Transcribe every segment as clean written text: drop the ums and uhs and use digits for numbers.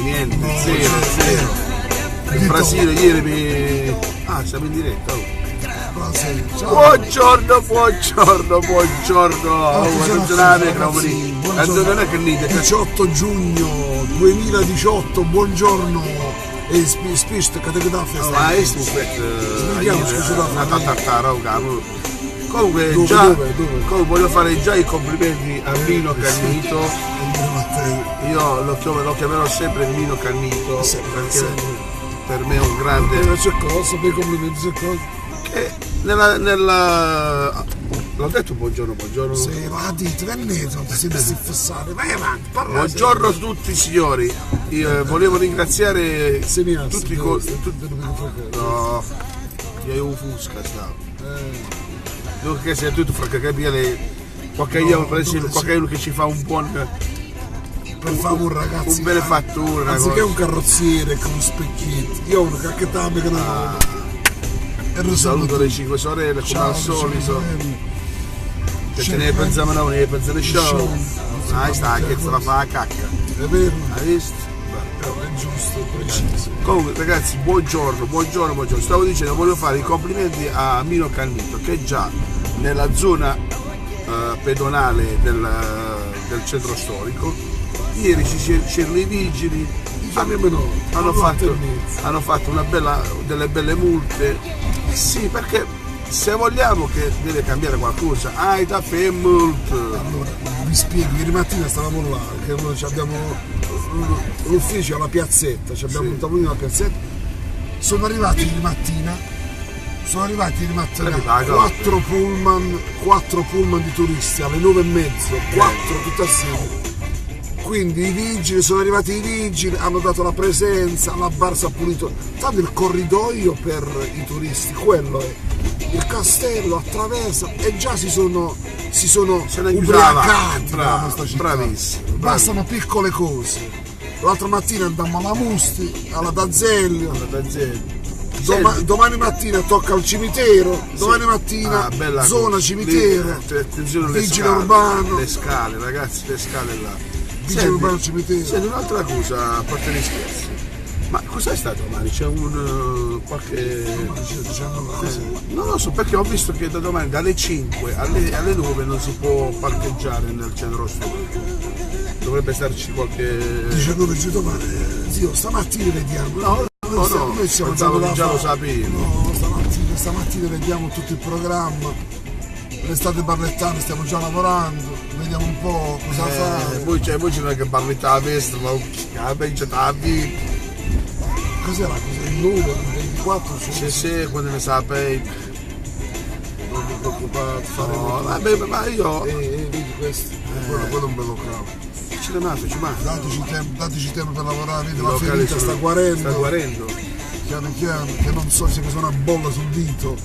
Niente, zero. Il Brasile ieri mi... Ah, siamo in diretta. Buongiorno. Non è che ride. 18 giugno 2018, buongiorno. E spiste categoria. Ma è comunque già voglio fare già i complimenti a Mino Cannito. Io lo chiamerò sempre Mino Cannito perché per me è un grande. C'è cosa, per i complimenti, c'è cosa. Che l'ho detto buongiorno. Sì, ma dite, non si deve fissare, vai avanti, parla. Buongiorno a tutti signori. Io volevo ringraziare tutti i no, io un fusca che sei tutto fra capire qualcuno che ci fa un buon per favore ragazzi, un benefattore, anziché un carrozziere con specchietti, io ho una cacchettame che non saluto le 5 sorelle come al solito che ce ne pensiamo noi, ne pensiamo show. Sta che se la fa a cacca, è vero, hai visto? È giusto, preciso. Comunque ragazzi, buongiorno. Stavo dicendo, voglio fare i complimenti a Mino Cannito che già nella zona pedonale del centro storico ieri c'erano i vigili, hanno fatto delle belle multe. Sì, perché se vogliamo che deve cambiare qualcosa, da fare multe. Allora, vi spiego, ieri mattina stavamo là, che noi abbiamo l'ufficio alla piazzetta, abbiamo un tavolino alla piazzetta, sono arrivati ieri mattina 4 pullman di turisti alle 9:30, 4 tutte assieme. Quindi sono arrivati i vigili, hanno dato la presenza, la Barsa ha pulito, tanto il corridoio per i turisti, quello è. Il castello attraversa e già si sono ubriacati nella nostra città. Bravissimo. Bastano piccole cose. L'altra mattina andammo alla Musti, alla D'Azeglio. Domani mattina tocca al cimitero, domani mattina zona cimitero, vigile urbano. Le scale, ragazzi, le scale là. Vigile urbano cimitero. Senti, un'altra cosa, a parte gli scherzi. Ma cos'è stato domani? C'è qualche... non lo so, perché ho visto che da domani dalle 5 alle 9 non si può parcheggiare nel centro storico. Dovrebbe starci qualche... 19 giù domani, zio, stamattina vediamo. No, noi siamo già lo sapevo. No, stamattina vediamo tutto il programma. L'estate barlettana stiamo già lavorando, vediamo un po' cosa fare. Voi c'è che barletta a destra, ma c'è la vita. Cos'era? Il 9, il 24? Sì, quando ne sapei. Non mi preoccupare, no, vabbè, ma io... vedi questo? Quello è un bello cravo. Ce l'è mafia, ci manca. Dateci tempo per lavorare, vedi la ferita sta guarendo. Piano, che non so se mi sono una bolla sul dito.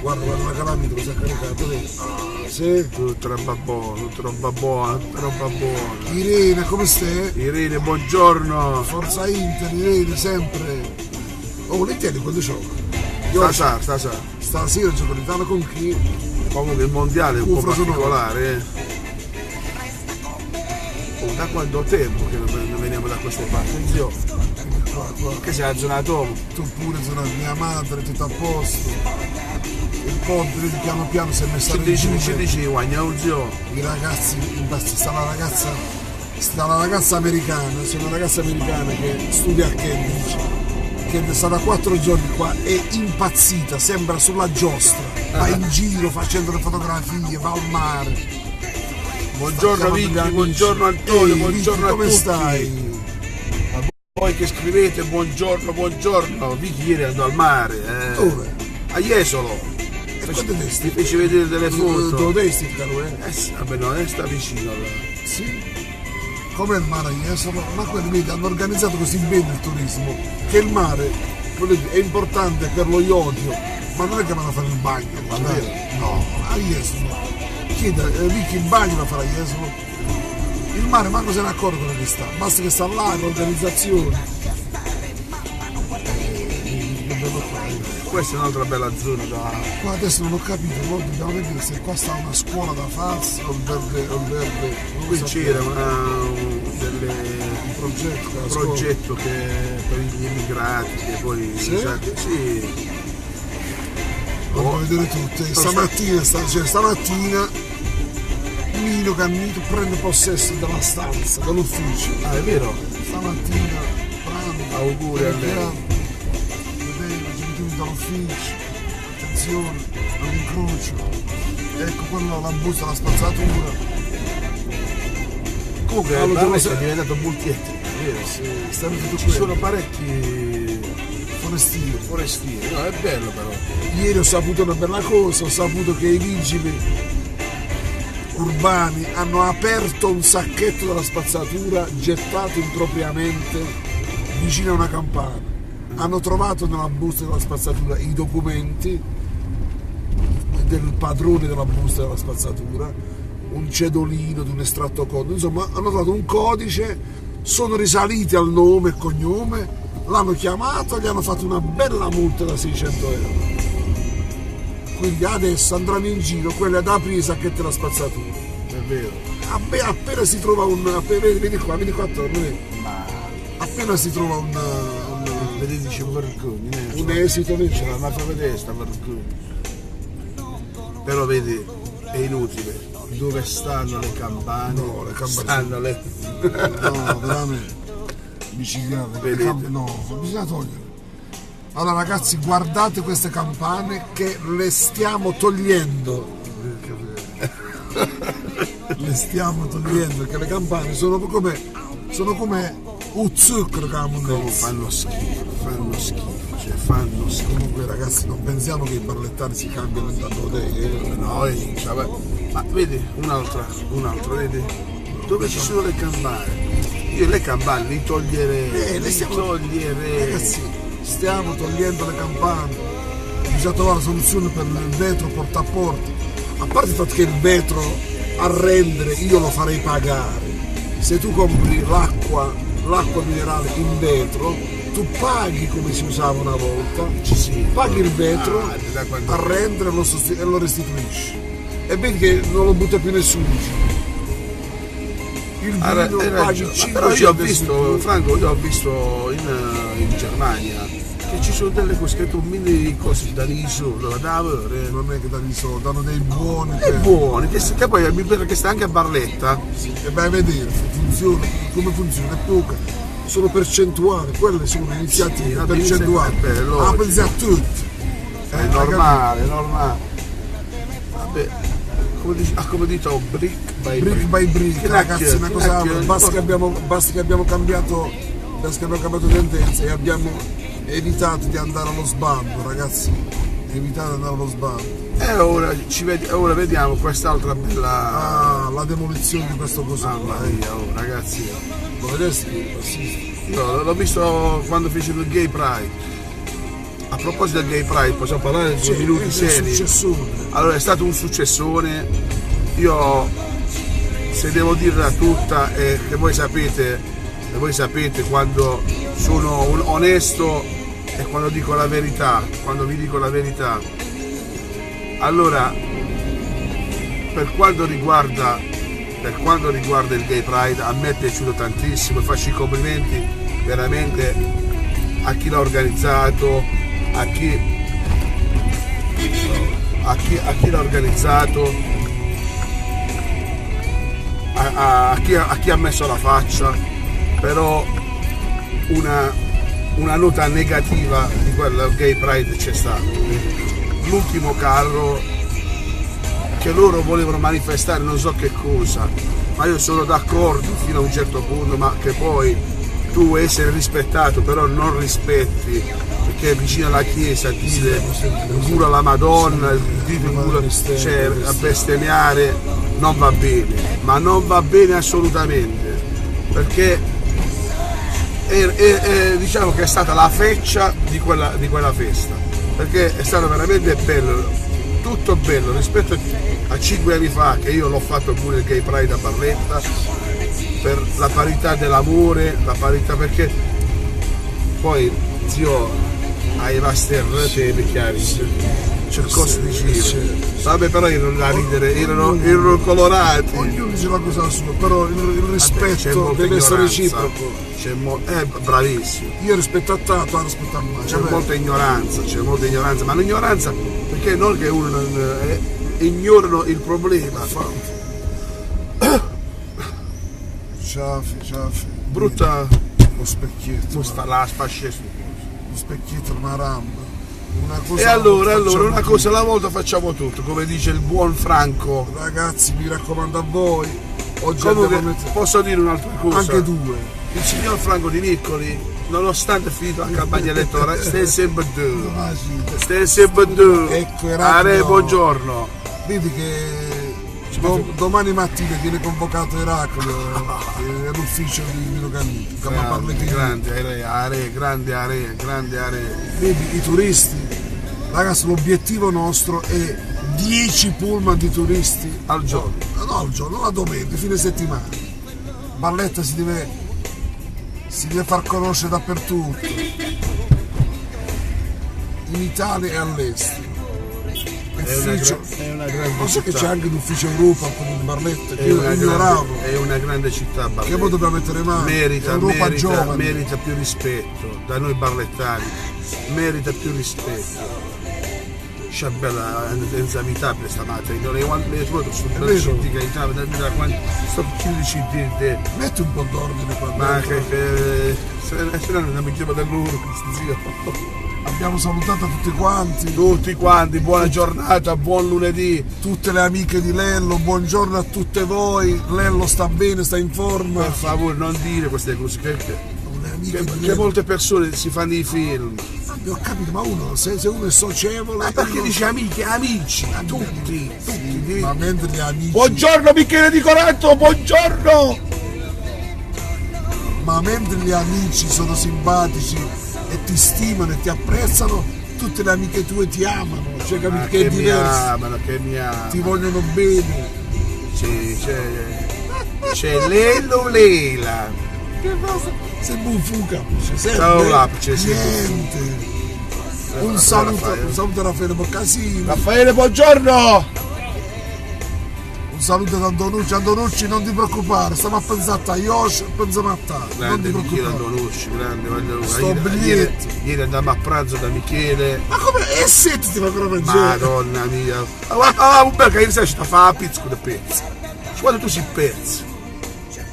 Guarda la calamita cosa ha caricato, vedi? Sì? Tutta roba buona. Irene, come stai? Irene, buongiorno. Forza Inter, Irene, sempre. Oh, l'Italia quando gioca? Stasera gioco l'Italia con chi? Comunque il mondiale è un po' particolare. Da quanto tempo che non veniamo da queste parti, zio? Che sei a zona Tomo? Tu pure, zona mia madre, tutto a posto. Il ponte piano piano si è messo a ci dici guagna zio? I ragazzi, sta la ragazza americana, c'è una ragazza americana che studia a Cambridge, che è stata 4 giorni qua, è impazzita, sembra sulla giostra, va in giro facendo le fotografie, va al mare. Buongiorno Vicky, buongiorno Antonio, buongiorno a tutti. Come stai? Voi che scrivete buongiorno, Vicky ieri andò al mare, Dove? A Jesolo. Ti feci vedere delle foto. Dove stai, vabbè no, sta vicino allora. Sì. Come il mare a Jesolo? Ma quelli hanno organizzato così bene il turismo, che il mare è importante per lo iodio, ma non è che vanno a fare il bagno, no, a Jesolo. Chiede, Vicky il bagno da fare a Jesolo. Il mare manco se ne accorgono che sta, basta che sta là, l'organizzazione. questa è un'altra bella zona da... Qua adesso non ho capito, no? Dobbiamo vedere se qua sta una scuola da farsi o il verde, non Qui lo c'era sappiamo. un progetto, della scuola. progetto che per gli immigrati che poi Sì? mi sa che sì. Voglio vedere tutte. Stamattina Mino Cannito prende possesso della stanza, dell'ufficio. Ah, è vero? Stamattina pranzo. Auguri a lei. Vedete, giunti dall'ufficio. Attenzione, all'incrocio. Ecco quello, la busta, la spazzatura. Comunque Allora, Barletta devo- è diventato multietnico, è vero? Sì, stanno tutto Ci qui. sono parecchi Forestieri. forestieri, no, è bello però. Ieri ho saputo una bella cosa, ho saputo che i vigili urbani hanno aperto un sacchetto della spazzatura gettato impropriamente vicino a una campana. Hanno trovato nella busta della spazzatura i documenti del padrone della busta della spazzatura, un cedolino di un estratto conto, insomma hanno trovato un codice, sono risaliti al nome e cognome, l'hanno chiamato, gli hanno fatto una bella multa da 600 euro. Quindi adesso andranno in giro quelli ad aprire i sacchetti della spazzatura. È vero. Appena si trova vedi qua attorno, vedi? Ma Appena si trova un vedete c'è vergogna, esito, vedi? ce l'hanno fatta vedere sta vergogna. Però vedi, è inutile. Dove stanno le campane? No, le campane stanno le... No, veramente. Biciclette, Vedete? no, bisogna togliere. Allora ragazzi, guardate queste campane che le stiamo togliendo. Le stiamo togliendo perché le campane sono come un zucchero che hanno Come fanno schifo, cioè fanno schifo. Comunque ragazzi, non pensiamo che i barlettari si cambiano in tanto tempo. No, vabbè. Ma vedi, un'altra, vedi? Dove ci sono le campane? Io le campane li toglierei, le stiamo- toglierei. Ragazzi, stiamo togliendo le campane, bisogna trovare una soluzione per il vetro porta a porta. A parte il fatto che il vetro a rendere io lo farei pagare. Se tu compri l'acqua minerale in vetro, tu paghi come si usava una volta, Sì. paghi il vetro Da quando... a rendere e lo restituisci. E vedi che non lo butta più nessuno. Il vino Hai paghi ragione. 500 Però io ho visto, euro. Franco, in Germania che ci sono delle cose che tu mini cose da risolvere, da avere. Non è che danno i soldi, danno dei buoni È buono, che poi mi pare che sta anche a Barletta. e vai a vedere funziona, come funziona, è poca, sono percentuali, quelle sono iniziative, Sì, vabbè, percentuali, è logico. aprirsi a tutti. È normale, è normale. Vabbè, come dito, brick by Brick by brick, ragazzi, una cosa, basta che abbiamo... abbiamo cambiato tendenza e abbiamo evitato di andare allo sbando, ragazzi, evitate di andare allo sbando. E ora vediamo quest'altra bella... La demolizione di questo coso. Mamma mia, oh, ragazzi. Lo vedesti? Sì. Io l'ho visto quando fecero il Gay Pride. A proposito del Gay Pride, possiamo parlare di 2 minuti seri? Allora, è stato un successone. Io, se devo dirla tutta, è che voi sapete quando sono onesto e quando dico la verità, quando vi dico la verità. Allora, per quanto riguarda il Gay Pride, a me è piaciuto tantissimo, faccio i complimenti veramente a chi l'ha organizzato, a chi l'ha organizzato, a chi ha messo la faccia, però una nota negativa di quel Gay Pride c'è stata. L'ultimo carro che loro volevano manifestare non so che cosa, ma io sono d'accordo fino a un certo punto, ma che poi tu vuoi essere rispettato però non rispetti, perché vicino alla chiesa dire in culo alla Madonna, dite in culo, cioè a bestemmiare non va bene, ma non va bene assolutamente, perché diciamo che è stata la feccia di quella festa, perché è stato veramente bello, tutto bello rispetto a 5 anni fa, che io l'ho fatto pure il Gay Pride a Barletta, per la parità dell'amore, la parità, perché poi zio ai Master chiari. C'è cosa diceva. Vabbè, però erano da ridere, erano colorati. Ognuno dice la cosa sua, però il rispetto deve essere reciproco. Bravissimo. Io rispetto a te, tu rispetto a me. C'è molta ignoranza, ma l'ignoranza perché non che uno ignorano il problema. Ciafi. Brutta lo specchietto. La spascetta. Lo specchietto, una ramba. E allora una cosa alla volta facciamo tutto, come dice il buon Franco. Ragazzi, mi raccomando a voi, oggi posso dire un'altra cosa? Anche due. Il signor Franco Di Niccoli, nonostante finito la campagna elettorale, stai sempre due. Ecco, Are, buongiorno. Vedi che domani mattina viene convocato Eraclio all'ufficio di Mino Cannito. Grande Are. Vedi, i turisti, ragazzi, l'obiettivo nostro è 10 pullman di turisti al giorno. No, al giorno, la domenica, fine settimana. Barletta si deve far conoscere dappertutto, in Italia e all'estero. È una grande non so città. che c'è anche l'ufficio Europa con il Barletta, che io ignoravo. È una grande città Barletta. Che poi dobbiamo mettere mano. Merita più rispetto da noi barlettani, merita più rispetto. C'è bella inevitabile stamattina, non le foto sono belle scientifiche, sto chiudendo di metti un po' d'ordine qua. Ma che se non mi chiama da loro, zio. Abbiamo salutato tutti quanti, buona giornata, buon lunedì. Tutte le amiche di Lello, buongiorno a tutte voi. Lello sta bene, sta in forma. Per favore, non dire queste cose, che molte persone si fanno i film. Ho capito, ma uno, se uno è socievole. Ma perché dice amici? Tutti. Ma mentre gli amici. Buongiorno Michele Di Coranto, buongiorno! Ma mentre gli amici sono simpatici e ti stimano e ti apprezzano, tutte le amiche tue ti amano, cioè capito che è diverso. Che mi amano. Ti vogliono bene. C'è Lela. Che cosa? Sei bufuca. Niente. Un saluto a Raffaele Boccasini. Raffaele, buongiorno! Un saluto ad Antonucci, non ti preoccupare, stiamo a pensare a Yosh, pensiamo a te. Grande Michele Antonucci, grande, sto biglietto. Ieri andammo a pranzo da Michele. Ma come? E senti ti fa però mangiare? Madonna mia. Un bel che ieri sera ci sta a fare la pizza con le pezzi. Quando tu si pezzi.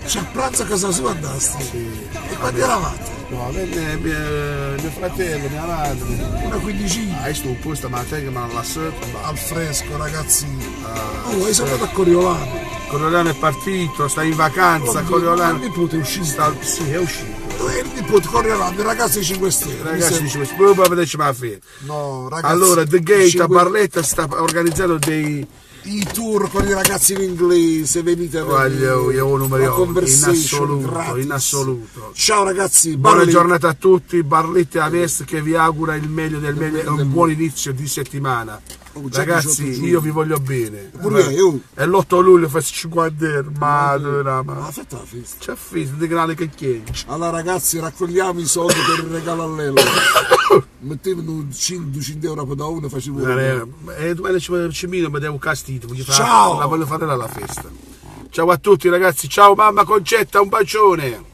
C'è a pranzo a casa sua andasti? Sì. E quando eravate? No, mio fratello, mia madre. Una quindicina. Hai sto questa mattina che mi hanno lasciato. Al fresco, ragazzi. Hai saputo a Coriolano? Coriolano è partito, sta in vacanza, Coriolano. Il nipote è uscito. Sì, è uscito. Il nipote Coriolano, i ragazzi 5 Stelle. Ragazzi 5 Stelle, proprio per vederci la fede. No, ragazzi. Allora, The Gate a Barletta sta organizzando i tour con i ragazzi in inglese, venite a vedere. In assoluto. Ciao ragazzi, buona giornata a tutti, Barletta Avest che vi augura il meglio del meglio e un buon inizio di settimana. Ragazzi, io vi voglio bene. E l'8 luglio fa 50 euro, ma fetta la festa. c'è festa di grande che chiede. Allora ragazzi, raccogliamo i soldi per il regalo a Lello. Mettevano 100 euro da uno e facevo. E domani ci mi devo castito, ciao! La voglio fare la festa. Ciao a tutti ragazzi, ciao mamma Concetta, un bacione.